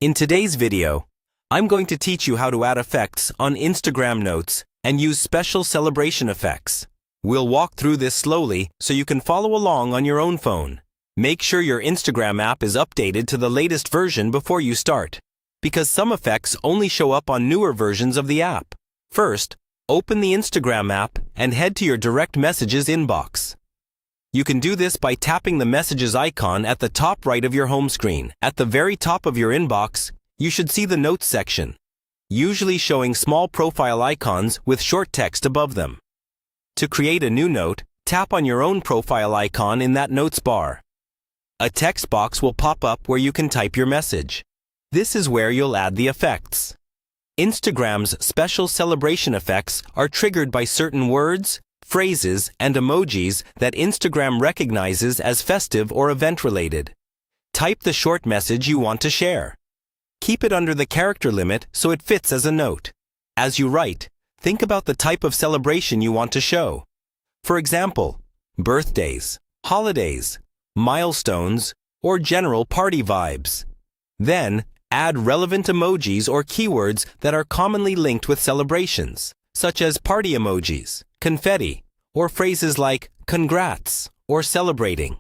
In today's video, I'm going to teach you how to add effects on Instagram Notes and use special celebration effects. We'll walk through this slowly so you can follow along on your own phone. Make sure your Instagram app is updated to the latest version before you start, because some effects only show up on newer versions of the app. First, open the Instagram app and head to your direct messages inbox. You can do this by tapping the messages icon at the top right of your home screen. At the very top of your inbox, you should see the Notes section, usually showing small profile icons with short text above them. To create a new note, tap on your own profile icon in that Notes bar. A text box will pop up where you can type your message. This is where you'll add the effects. Instagram's special celebration effects are triggered by certain words, phrases, and emojis that Instagram recognizes as festive or event-related. Type the short message you want to share. Keep it under the character limit so it fits as a note. As you write, think about the type of celebration you want to show. For example, birthdays, holidays, milestones, or general party vibes. Then, add relevant emojis or keywords that are commonly linked with celebrations, such as party emojis, confetti, or phrases like congrats or celebrating.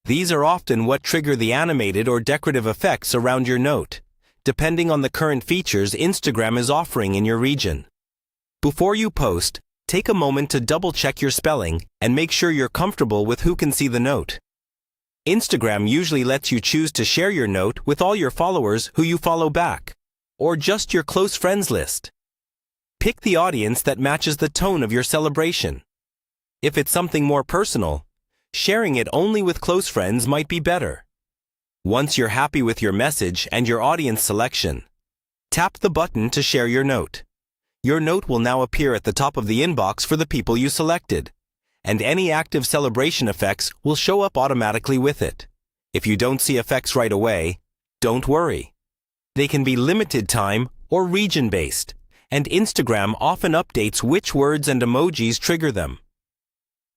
These are often what trigger the animated or decorative effects around your note, depending on the current features Instagram is offering in your region. Before you post, take a moment to double-check your spelling and make sure you're comfortable with who can see the note. Instagram usually lets you choose to share your note with all your followers who you follow back, or just your close friends list. Pick the audience that matches the tone of your celebration. If it's something more personal, sharing it only with close friends might be better. Once you're happy with your message and your audience selection, tap the button to share your note. Your note will now appear at the top of the inbox for the people you selected, and any active celebration effects will show up automatically with it. If you don't see effects right away, don't worry. They can be limited time or region-based, and Instagram often updates which words and emojis trigger them.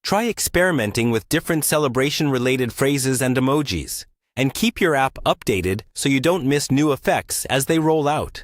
Try experimenting with different celebration-related phrases and emojis, and keep your app updated so you don't miss new effects as they roll out.